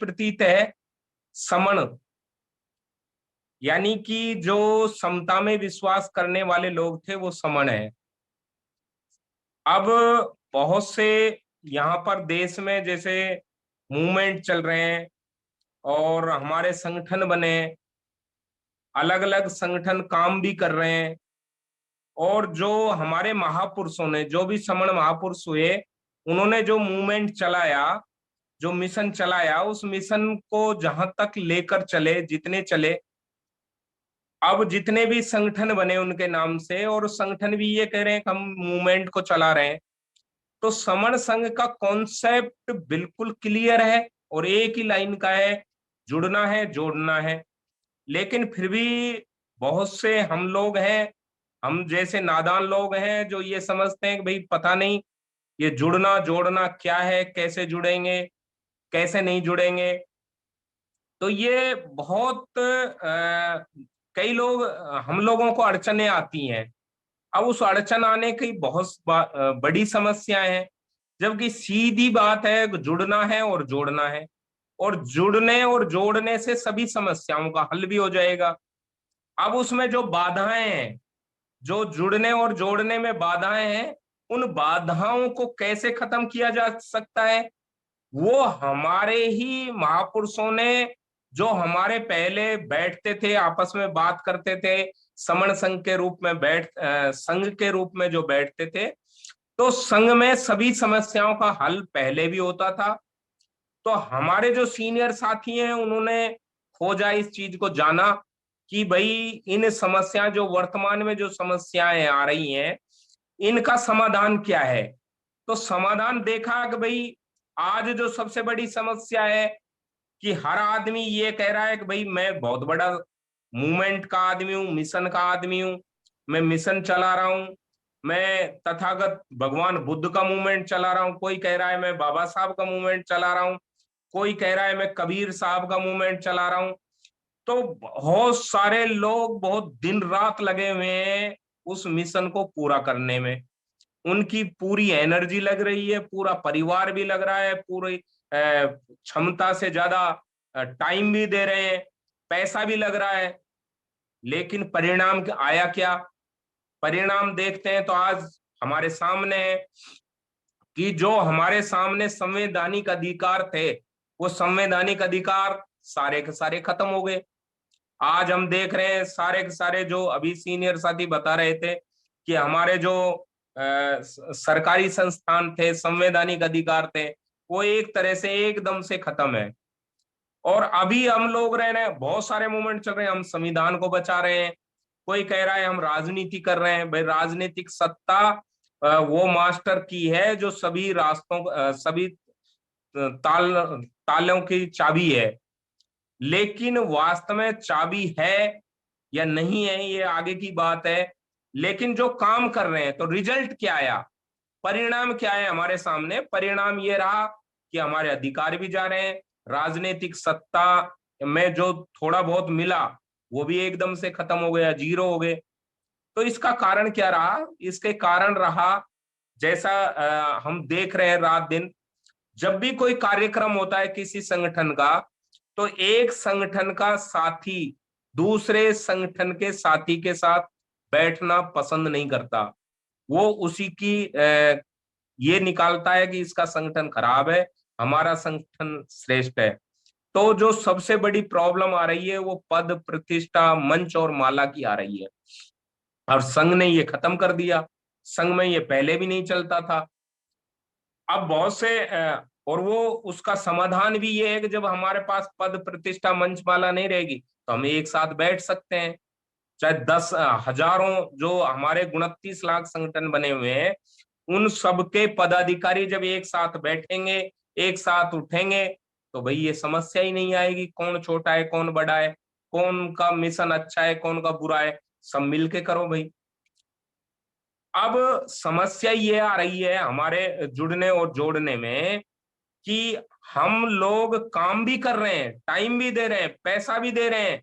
प्रतीत है समण, यानी कि जो समता में विश्वास करने वाले लोग थे वो समण है। अब बहुत से यहाँ पर देश में जैसे मूवमेंट चल रहे हैं और हमारे संगठन बने, अलग अलग संगठन काम भी कर रहे हैं, और जो हमारे महापुरुषों ने, जो भी समण महापुरुष हुए, उन्होंने जो मूवमेंट चलाया, जो मिशन चलाया, उस मिशन को जहां तक लेकर चले, जितने चले, अब जितने भी संगठन बने उनके नाम से, और संगठन भी ये कह रहे हैं कि हम मूवमेंट को चला रहे हैं, तो समण संघ का कॉन्सेप्ट बिल्कुल क्लियर है और एक ही लाइन का है, जुड़ना है, जोड़ना है। लेकिन फिर भी बहुत से हम लोग हैं, हम जैसे नादान लोग हैं, जो ये समझते हैं कि भाई पता नहीं ये जुड़ना जोड़ना क्या है, कैसे जुड़ेंगे, कैसे नहीं जुड़ेंगे। तो ये बहुत कई लोग, हम लोगों को अड़चने आती हैं। अब उस अड़चन आने की बहुत बड़ी समस्याएं हैं, जबकि सीधी बात है, जुड़ना है और जोड़ना है, और जुड़ने और जोड़ने से सभी समस्याओं का हल भी हो जाएगा। अब उसमें जो बाधाएं हैं, जो जुड़ने और जोड़ने में बाधाएं हैं, उन बाधाओं को कैसे खत्म किया जा सकता है, वो हमारे ही महापुरुषों ने, जो हमारे पहले बैठते थे, आपस में बात करते थे, समण संघ के रूप में संघ के रूप में जो बैठते थे, तो संघ में सभी समस्याओं का हल पहले भी होता था। तो हमारे जो सीनियर साथी हैं, उन्होंने खोजा इस चीज को, जाना कि भाई इन समस्या, जो वर्तमान में जो समस्याएं आ रही हैं, इनका समाधान क्या है। तो समाधान देखा कि भाई आज जो सबसे बड़ी समस्या है कि हर आदमी ये कह रहा है कि भाई मैं बहुत बड़ा मूवमेंट का आदमी हूँ, मिशन का आदमी हूँ, मैं मिशन चला रहा हूँ, मैं तथागत भगवान बुद्ध का मूवमेंट चला रहा हूँ, कोई कह रहा है मैं बाबा साहब का मूवमेंट चला रहा हूँ, कोई कह रहा है मैं कबीर साहब का मूवमेंट चला रहा हूँ। तो बहुत सारे लोग बहुत दिन रात लगे हुए हैं उस मिशन को पूरा करने में, उनकी पूरी एनर्जी लग रही है, पूरा परिवार भी लग रहा है, पूरी क्षमता से ज्यादा टाइम भी दे रहे हैं, पैसा भी लग रहा है। लेकिन परिणाम आया क्या? परिणाम देखते हैं तो आज हमारे सामने है कि जो हमारे सामने संवैधानिक अधिकार थे, वो संवैधानिक अधिकार सारे के सारे खत्म हो गए। आज हम देख रहे हैं, सारे के सारे जो अभी सीनियर साथी बता रहे थे कि हमारे जो सरकारी संस्थान थे, संवैधानिक अधिकार थे, वो एक तरह से एकदम से खत्म है। और अभी हम लोग रह रहे हैं, बहुत सारे मूवमेंट चल रहे हैं, हम संविधान को बचा रहे हैं, कोई कह रहा है हम राजनीति कर रहे हैं। भाई राजनीतिक सत्ता वो मास्टर की है जो सभी रास्तों, सभी ताल तालों की चाबी है। लेकिन वास्तव में चाबी है या नहीं है, ये आगे की बात है। लेकिन जो काम कर रहे हैं, तो रिजल्ट क्या आया, परिणाम क्या है हमारे सामने? परिणाम ये रहा कि हमारे अधिकार भी जा रहे हैं, राजनीतिक सत्ता में जो थोड़ा बहुत मिला वो भी एकदम से खत्म हो गया, जीरो हो गए। तो इसका कारण क्या रहा? इसके कारण रहा, जैसा हम देख रहे हैं रात दिन, जब भी कोई कार्यक्रम होता है किसी संगठन का, तो एक संगठन का साथी दूसरे संगठन के साथी के साथ बैठना पसंद नहीं करता। वो उसी की ये निकालता है कि इसका संगठन खराब है, हमारा संगठन श्रेष्ठ है। तो जो सबसे बड़ी प्रॉब्लम आ रही है वो पद, प्रतिष्ठा, मंच और माला की आ रही है, और संघ ने ये खत्म कर दिया। संघ में ये पहले भी नहीं चलता था। अब बहुत से और वो उसका समाधान भी ये है कि जब हमारे पास पद, प्रतिष्ठा, मंच माला नहीं रहेगी, तो हम एक साथ बैठ सकते हैं। चाहे 10 हजारों, जो हमारे 29 लाख संगठन बने हुए हैं, उन सबके पदाधिकारी जब एक साथ बैठेंगे, एक साथ उठेंगे, तो भाई ये समस्या ही नहीं आएगी, कौन छोटा है कौन बड़ा है, कौन का मिशन अच्छा है कौन का बुरा है, सब मिलके करो भाई। अब समस्या ये आ रही है हमारे जुड़ने और जोड़ने में कि हम लोग काम भी कर रहे हैं, टाइम भी दे रहे हैं, पैसा भी दे रहे हैं,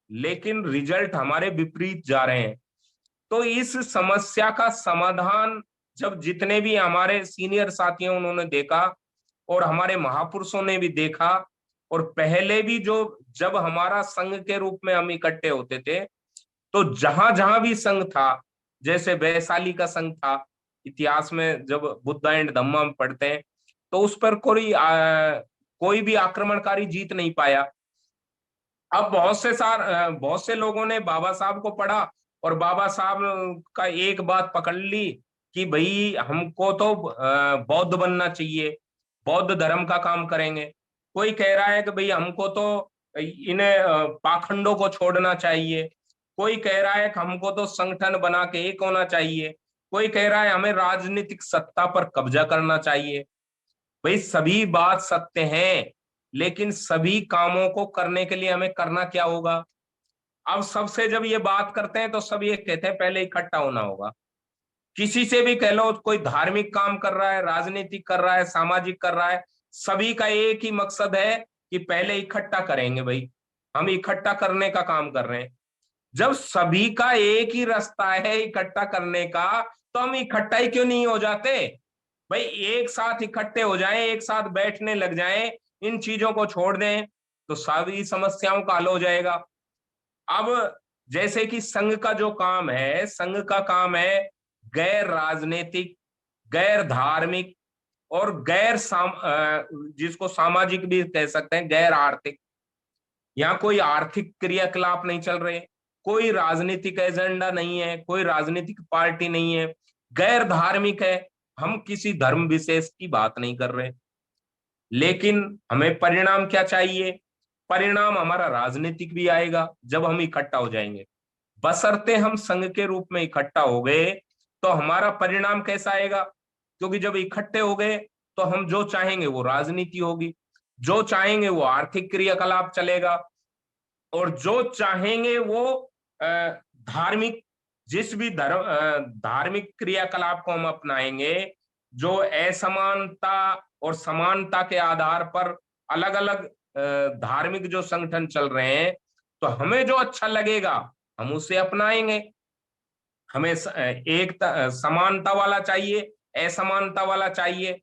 लेकिन रिजल्ट हमारे विपरीत जा रहे हैं। तो इस समस्या का समाधान जब जितने भी हमारे सीनियर साथी हैं उन्होंने देखा, और हमारे महापुरुषों ने भी देखा, और पहले भी जो, जब हमारा संघ के रूप में हम इकट्ठे होते थे, तो जहां जहां भी संघ था, जैसे वैशाली का संघ था, इतिहास में जब बुद्धा एंड धम्मा हम पढ़ते हैं, तो उस पर कोई भी आक्रमणकारी जीत नहीं पाया। अब बहुत से लोगों ने बाबा साहब को पढ़ा, और बाबा साहब का एक बात पकड़ ली कि भाई हमको तो बौद्ध बनना चाहिए, बौद्ध धर्म का काम करेंगे। कोई कह रहा है कि भाई हमको तो इन्हें पाखंडों को छोड़ना चाहिए। कोई कह रहा है कि हमको तो संगठन बना के एक होना चाहिए। कोई कह रहा है हमें राजनीतिक सत्ता पर कब्जा करना चाहिए। भाई सभी बात सत्य है, लेकिन सभी कामों को करने के लिए हमें करना क्या होगा? अब सबसे जब ये बात करते हैं तो सब ये कहते हैं पहले इकट्ठा होना होगा। किसी से भी कह लो, कोई धार्मिक काम कर रहा है, राजनीतिक कर रहा है, सामाजिक कर रहा है, सभी का एक ही मकसद है कि पहले इकट्ठा करेंगे भाई, हम इकट्ठा करने का काम कर रहे हैं। जब सभी का एक ही रास्ता है इकट्ठा करने का, तो हम इकट्ठा ही क्यों नहीं हो जाते? भाई एक साथ इकट्ठे हो जाएं, एक साथ बैठने लग जाएं, इन चीजों को छोड़ दें, तो सभी समस्याओं का हल हो जाएगा। अब जैसे कि संघ का जो काम है, संघ का काम है गैर राजनीतिक, गैर धार्मिक, और जिसको सामाजिक भी कह सकते हैं, गैर आर्थिक। यहाँ कोई आर्थिक क्रियाकलाप नहीं चल रहे, कोई राजनीतिक एजेंडा नहीं है, कोई राजनीतिक पार्टी नहीं है, गैर धार्मिक है। हम किसी धर्म विशेष की बात नहीं कर रहे, लेकिन हमें परिणाम क्या चाहिए? परिणाम हमारा राजनीतिक भी आएगा जब हम इकट्ठा हो जाएंगे। बशर्ते हम संघ के रूप में इकट्ठा हो गए, तो हमारा परिणाम कैसा आएगा? क्योंकि जब इकट्ठे हो गए तो हम जो चाहेंगे वो राजनीति होगी, जो चाहेंगे वो आर्थिक क्रियाकलाप चलेगा, और जो चाहेंगे वो धार्मिक, जिस भी धार्मिक क्रियाकलाप को हम अपनाएंगे, जो असमानता और समानता के आधार पर अलग अलग धार्मिक जो संगठन चल रहे हैं, तो हमें जो अच्छा लगेगा हम उसे अपनाएंगे। हमें समानता वाला चाहिए, असमानता वाला चाहिए।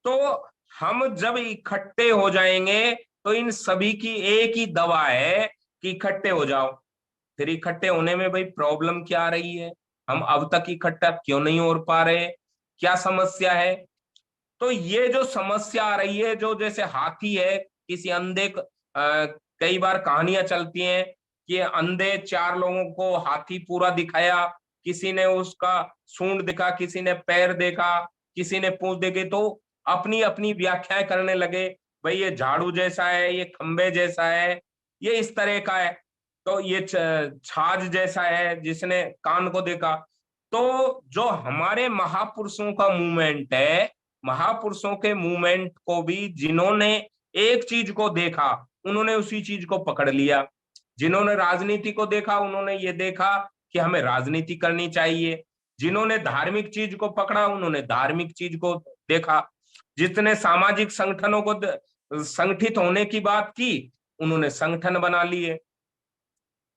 तो हम जब इकट्ठे हो जाएंगे, तो इन सभी की एक ही दवा है कि इकट्ठे हो जाओ। फिर इकट्ठे होने में भाई प्रॉब्लम क्या आ रही है? हम अब तक इकट्ठा क्यों नहीं हो पा रहे? क्या समस्या है? तो ये जो समस्या आ रही है, जो जैसे हाथी है, किसी अंधे कई बार कहानियां चलती हैं कि अंधे चार लोगों को हाथी पूरा दिखाया, किसी ने उसका सूंड देखा, किसी ने पैर देखा, किसी ने पूंछ देखी, तो अपनी अपनी व्याख्याएं करने लगे। भाई ये झाड़ू जैसा है, ये खंबे जैसा है, ये इस तरह का है, तो ये छाछ जैसा है जिसने कान को देखा। तो जो हमारे महापुरुषों का मूवमेंट है, महापुरुषों के मूवमेंट को भी जिन्होंने एक चीज को देखा, उन्होंने उसी चीज को पकड़ लिया। जिन्होंने राजनीति को देखा, उन्होंने ये देखा कि हमें राजनीति करनी चाहिए। जिन्होंने धार्मिक चीज को पकड़ा, उन्होंने धार्मिक चीज को देखा। जितने सामाजिक संगठनों को संगठित होने की बात की, उन्होंने संगठन बना लिए।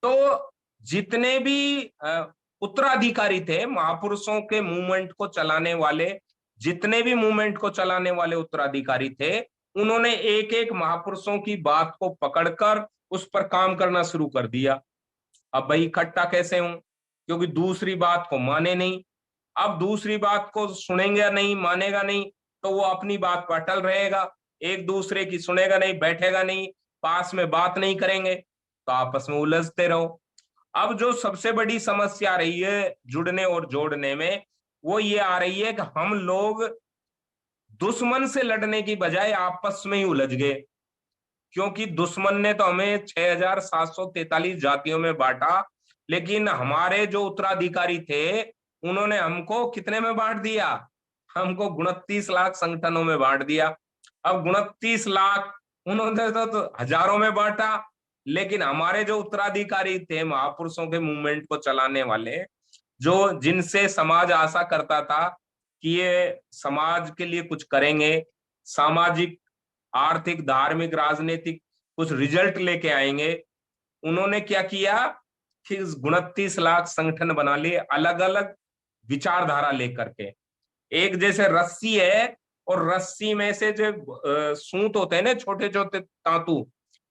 तो जितने भी उत्तराधिकारी थे महापुरुषों के मूवमेंट को चलाने वाले, जितने भी मूवमेंट को चलाने वाले उत्तराधिकारी थे, उन्होंने एक एक महापुरुषों की बात को पकड़कर उस पर काम करना शुरू कर दिया। अब भाई इकट्ठा कैसे हूं? क्योंकि दूसरी बात को माने नहीं। अब दूसरी बात को सुनेंगे नहीं, मानेगा नहीं, तो वो अपनी बात पर अटल रहेगा, एक दूसरे की सुनेगा नहीं, बैठेगा नहीं, पास में बात नहीं करेंगे, तो आपस में उलझते रहो। अब जो सबसे बड़ी समस्या आ रही है जुड़ने और जोड़ने में, वो ये आ रही है कि हम लोग दुश्मन से लड़ने की बजाय आपस में ही उलझ गए। क्योंकि दुश्मन ने तो हमें 6,743 जातियों में बांटा, लेकिन हमारे जो उत्तराधिकारी थे, उन्होंने हमको कितने में बांट दिया? हमको 29 लाख संगठनों में बांट दिया। अब 29 लाख, उन्होंने तो हजारों में बांटा, लेकिन हमारे जो उत्तराधिकारी थे महापुरुषों के मूवमेंट को चलाने वाले, जो जिनसे समाज आशा करता था कि ये समाज के लिए कुछ करेंगे, सामाजिक, आर्थिक, धार्मिक, राजनीतिक कुछ रिजल्ट लेके आएंगे, उन्होंने क्या किया कि 29 लाख संगठन बना लिए अलग अलग विचारधारा लेकर के। एक जैसे रस्सी है, और रस्सी में से जो सूत होते हैं ना, छोटे छोटे तांतु,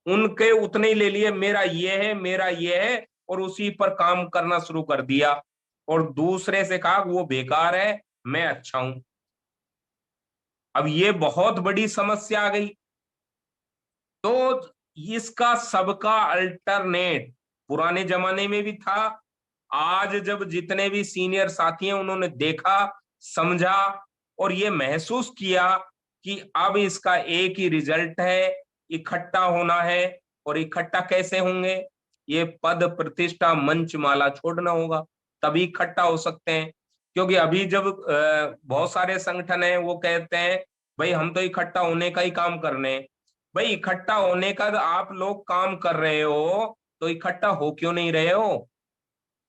उनके उतने ही ले लिए, मेरा ये है, मेरा ये है, और उसी पर काम करना शुरू कर दिया। और दूसरे से कहा वो बेकार है, मैं अच्छा हूं। अब ये बहुत बड़ी समस्या आ गई। तो इसका सबका अल्टरनेट पुराने जमाने में भी था। आज जब जितने भी सीनियर साथी हैं उन्होंने देखा, समझा, और ये महसूस किया कि अब इसका एक ही रिजल्ट है, इकट्ठा होना है। और इकट्ठा कैसे होंगे? ये पद प्रतिष्ठा मंच माला छोड़ना होगा, तभी इकट्ठा हो सकते हैं। क्योंकि अभी जब बहुत सारे संगठन हैं वो कहते हैं भाई हम तो इकट्ठा होने का ही काम कर रहे हैं। भाई इकट्ठा होने का तो आप लोग काम कर रहे हो, तो इकट्ठा हो क्यों नहीं रहे हो?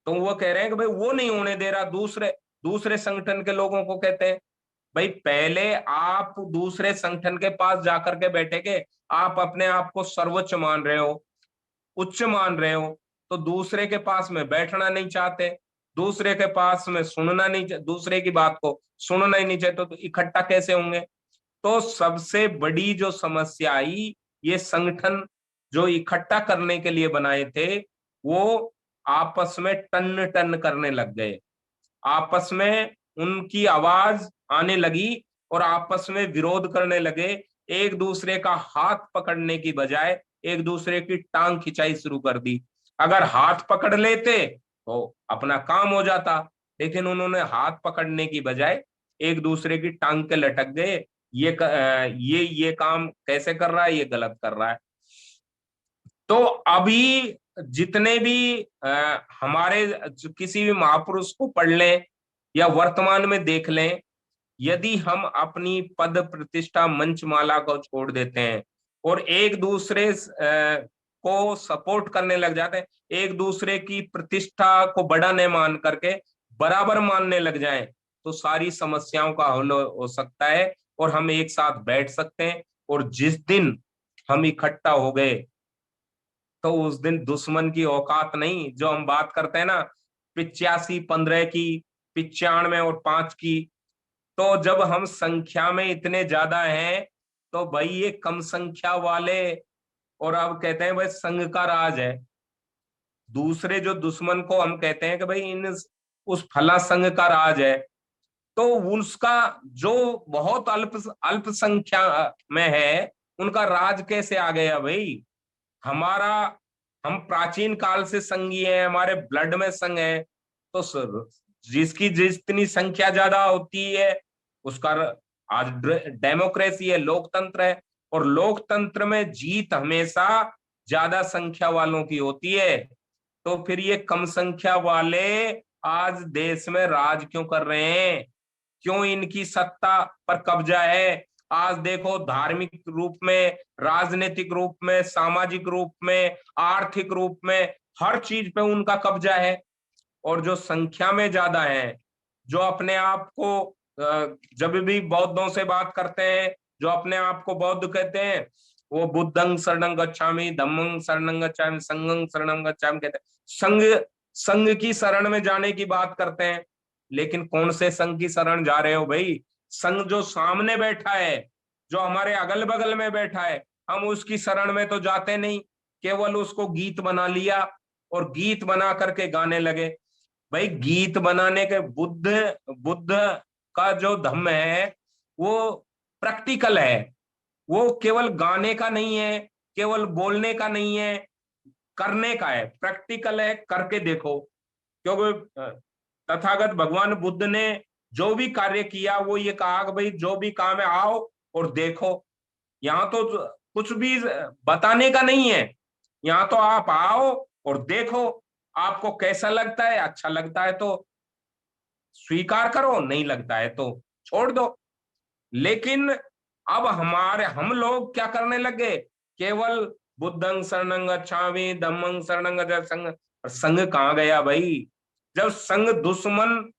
तो वो कह रहे हैं कि भाई वो नहीं होने दे रहा, दूसरे दूसरे संगठन के लोगों को कहते हैं भाई पहले आप दूसरे संगठन के पास जाकर के बैठेगे, आप अपने आप को सर्वोच्च मान रहे हो, उच्च मान रहे हो, तो दूसरे के पास में बैठना नहीं चाहते, दूसरे के पास में सुनना नहीं, दूसरे की बात को सुनना ही नहीं चाहते, तो इकट्ठा कैसे होंगे? तो सबसे बड़ी जो समस्या आई, ये संगठन जो इकट्ठा करने के लिए बनाए थे, वो आपस में टन टन करने लग गए। आपस में उनकी आवाज आने लगी और आपस में विरोध करने लगे। एक दूसरे का हाथ पकड़ने की बजाय एक दूसरे की टांग खिंचाई शुरू कर दी। अगर हाथ पकड़ लेते तो अपना काम हो जाता, लेकिन उन्होंने हाथ पकड़ने की बजाय एक दूसरे की टांग के लटक गए। ये काम कैसे कर रहा है, ये गलत कर रहा है। तो अभी जितने भी हमारे किसी भी महापुरुष को पढ़ लें या वर्तमान में देख लें, यदि हम अपनी पद प्रतिष्ठा मंचमाला को छोड़ देते हैं और एक दूसरे को सपोर्ट करने लग जाते हैं, एक दूसरे की प्रतिष्ठा को बड़ा न मान करके बराबर मानने लग जाएं, तो सारी समस्याओं का हल हो सकता है और हम एक साथ बैठ सकते हैं। और जिस दिन हम इकट्ठा हो गए, तो उस दिन दुश्मन की औकात नहीं, जो हम बात करते हैं ना 85-15 की, 95 और 5 की। तो जब हम संख्या में इतने ज्यादा हैं, तो भाई ये कम संख्या वाले, और अब कहते हैं भाई संघ का राज है। दूसरे जो दुश्मन को हम कहते हैं कि भाई इन उस फला संघ का राज है, तो उसका जो बहुत अल्प संख्या में है, उनका राज कैसे आ गया भाई? हमारा हम प्राचीन काल से संघी हैं, हमारे ब्लड में संघ है। तो सर जिसकी जितनी संख्या ज्यादा होती है उसका आज डेमोक्रेसी है, लोकतंत्र है, और लोकतंत्र में जीत हमेशा ज्यादा संख्या वालों की होती है। तो फिर ये कम संख्या वाले आज देश में राज क्यों कर रहे हैं? क्यों इनकी सत्ता पर कब्जा है? आज देखो धार्मिक रूप में, राजनीतिक रूप में, सामाजिक रूप में, आर्थिक रूप में, हर चीज पे उनका कब्जा है। और जो संख्या में ज्यादा है, जो अपने आप को जब भी बौद्धों से बात करते हैं, जो अपने आप को बौद्ध कहते हैं, वो बुद्धं शरणं गच्छामि, धम्मं शरणं गच्छामि, संघं शरणं गच्छामि कहते हैं। संघ संघ की शरण में जाने की बात करते हैं, लेकिन कौन से संघ की शरण जा रहे हो भाई? संघ जो सामने बैठा है, जो हमारे अगल बगल में बैठा है, हम उसकी शरण में तो जाते नहीं, केवल उसको गीत बना लिया और गीत बना करके गाने लगे। भाई गीत बनाने के बुद्ध बुद्ध का जो धम्म है वो प्रैक्टिकल है, वो केवल गाने का नहीं है, केवल बोलने का नहीं है, करने का है, प्रैक्टिकल है, करके देखो। क्योंकि तथागत भगवान बुद्ध ने जो भी कार्य किया वो ये कहा कि भाई जो भी काम है आओ और देखो। यहाँ तो कुछ भी बताने का नहीं है, यहाँ तो आप आओ और देखो, आपको कैसा लगता है, अच्छा लगता है तो स्वीकार करो, नहीं लगता है तो छोड़ दो। लेकिन अब हम लोग क्या करने लगे? केवल बुद्धं शरणं गच्छामि, धम्मं शरणं गच्छामि, संघ कहाँ गया भाई? जब संघ दुश्मन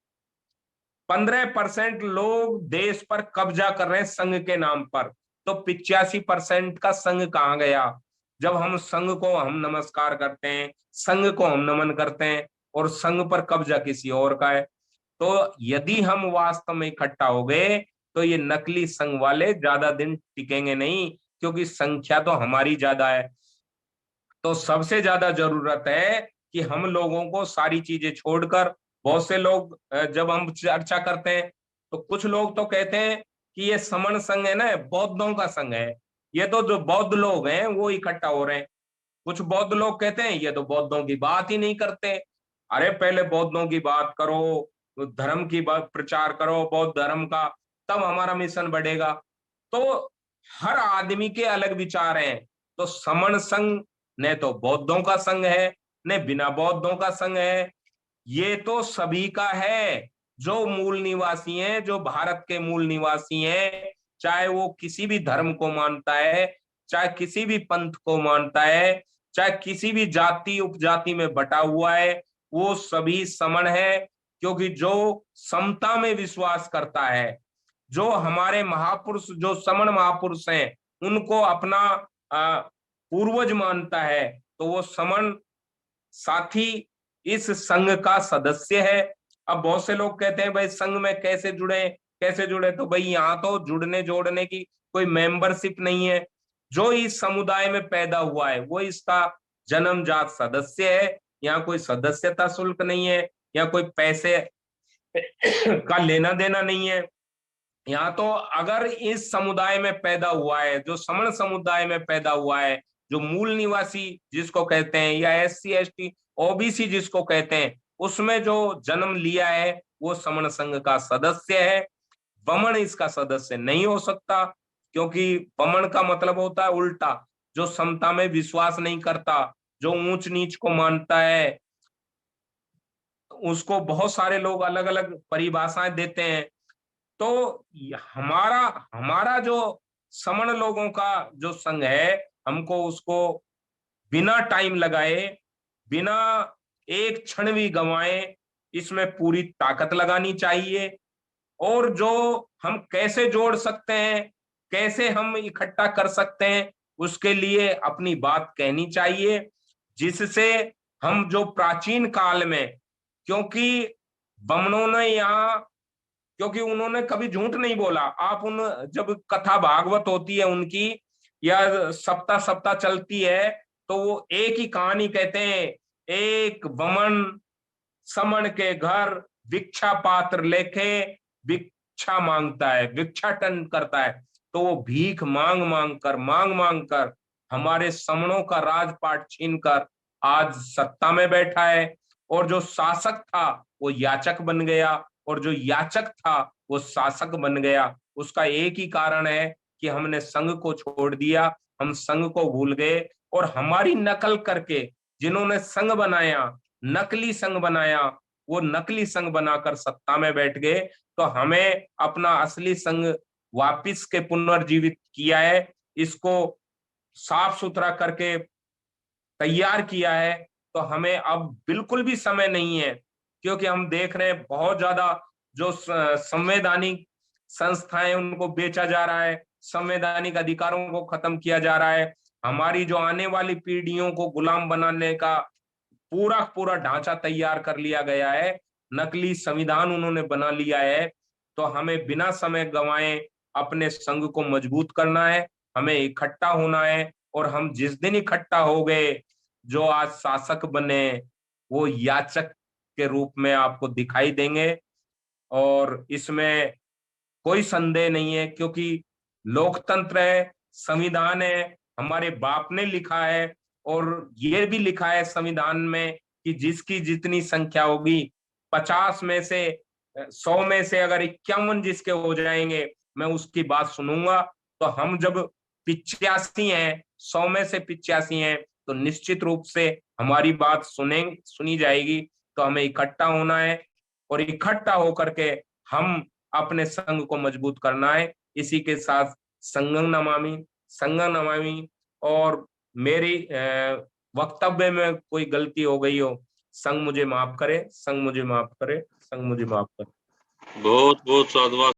15% लोग देश पर कब्जा कर रहे हैं संघ के नाम पर, तो 85% का संघ कहाँ गया? जब हम संघ को हम नमस्कार करते हैं, संघ को हम नमन करते हैं, और संघ पर कब्जा किसी और का है। तो यदि हम वास्तव में इकट्ठा हो गए, तो ये नकली संघ वाले ज्यादा दिन टिकेंगे नहीं, क्योंकि संख्या तो हमारी ज्यादा है। तो सबसे ज्यादा जरूरत है कि हम लोगों को सारी चीजें छोड़कर, बहुत से लोग जब हम चर्चा करते हैं तो कुछ लोग तो कहते हैं कि ये समण संघ है ना, बौद्धों का संघ है, ये तो जो बौद्ध लोग हैं वो इकट्ठा हो रहे हैं। कुछ बौद्ध लोग कहते हैं ये तो बौद्धों की बात ही नहीं करते। अरे पहले बौद्धों की बात करो, धर्म की बात प्रचार करो बौद्ध धर्म का, तब हमारा मिशन बढ़ेगा। तो हर आदमी के अलग विचार हैं। तो समण संघ न तो बौद्धों का संघ है, न बिना बौद्धों का संघ है, ये तो सभी का है। जो मूल निवासी हैं, जो भारत के मूल निवासी हैं, चाहे वो किसी भी धर्म को मानता है, चाहे किसी भी पंथ को मानता है, चाहे किसी भी जाति उपजाति में बटा हुआ है, वो सभी समण है। क्योंकि जो समता में विश्वास करता है, जो हमारे महापुरुष, जो समण महापुरुष हैं, उनको अपना पूर्वज मानता है, तो वो समण साथी इस संघ का सदस्य है। अब बहुत से लोग कहते हैं भाई संघ में कैसे जुड़े, कैसे जुड़े, तो भाई यहाँ तो जुड़ने जोड़ने की कोई मेंबरशिप नहीं है। जो इस समुदाय में पैदा हुआ है वो इसका जन्मजात सदस्य है। यहाँ कोई सदस्यता शुल्क नहीं है, यहाँ कोई पैसे का लेना देना नहीं है। यहाँ तो अगर इस समुदाय में पैदा हुआ है, जो समण समुदाय में पैदा हुआ है, जो मूल निवासी जिसको कहते हैं, या SC ST OBC जिसको कहते हैं, उसमें जो जन्म लिया है वो समण संघ का सदस्य है। वमन इसका सदस्य नहीं हो सकता, क्योंकि वमन का मतलब होता है उल्टा, जो समता में विश्वास नहीं करता, जो ऊंच नीच को मानता है। उसको बहुत सारे लोग अलग अलग परिभाषाएं देते हैं। तो हमारा हमारा जो समण लोगों का जो संघ है, हमको उसको बिना टाइम लगाए, बिना एक क्षण भी गंवाए, इसमें पूरी ताकत लगानी चाहिए। और जो हम कैसे जोड़ सकते हैं, कैसे हम इकट्ठा कर सकते हैं, उसके लिए अपनी बात कहनी चाहिए, जिससे हम जो प्राचीन काल में, क्योंकि बमनों ने यहाँ, क्योंकि उन्होंने कभी झूठ नहीं बोला। आप उन, जब कथा भागवत होती है उनकी, या सप्ताह सप्ताह चलती है, तो वो एक ही कहानी कहते हैं, एक वमन समण के घर भिक्षा पात्र लेके भिक्षा मांगता है, भिक्षाटन करता है। तो वो भीख मांग मांग कर हमारे समणों का राजपाट छीनकर आज सत्ता में बैठा है। और जो शासक था वो याचक बन गया, और जो याचक था वो शासक बन गया। उसका एक ही कारण है कि हमने संघ को छोड़ दिया, हम संघ को भूल गए, और हमारी नकल करके जिन्होंने संघ बनाया, नकली संघ बनाया, वो नकली संघ बनाकर सत्ता में बैठ गए। तो हमें अपना असली संघ वापिस के पुनर्जीवित किया है, इसको साफ सुथरा करके तैयार किया है। तो हमें अब बिल्कुल भी समय नहीं है, क्योंकि हम देख रहे हैं बहुत ज्यादा जो संवैधानिक संस्थाएं, उनको बेचा जा रहा है, संवैधानिक अधिकारों को खत्म किया जा रहा है। हमारी जो आने वाली पीढ़ियों को गुलाम बनाने का पूरा पूरा ढांचा तैयार कर लिया गया है, नकली संविधान उन्होंने बना लिया है। तो हमें बिना समय गंवाए अपने संघ को मजबूत करना है, हमें इकट्ठा होना है। और हम जिस दिन इकट्ठा हो गए, जो आज शासक बने वो याचक के रूप में आपको दिखाई देंगे। और इसमें कोई संदेह नहीं है, क्योंकि लोकतंत्र है, संविधान है, हमारे बाप ने लिखा है। और ये भी लिखा है संविधान में कि जिसकी जितनी संख्या होगी, 50 में से 100 में से अगर 51 जिसके हो जाएंगे, मैं उसकी बात सुनूंगा। तो हम जब 85 हैं, 100 में से 85 हैं, तो निश्चित रूप से हमारी बात सुनी जाएगी। तो हमें इकट्ठा होना है, और इकट्ठा होकर के हम अपने संघ को मजबूत करना है। इसी के साथ संघं नमामि, संघं नमामि। और मेरी वक्तव्य में कोई गलती हो गई हो, संघ मुझे माफ करे, संघ मुझे माफ करे, संघ मुझे माफ करे। बहुत बहुत साधुवाद।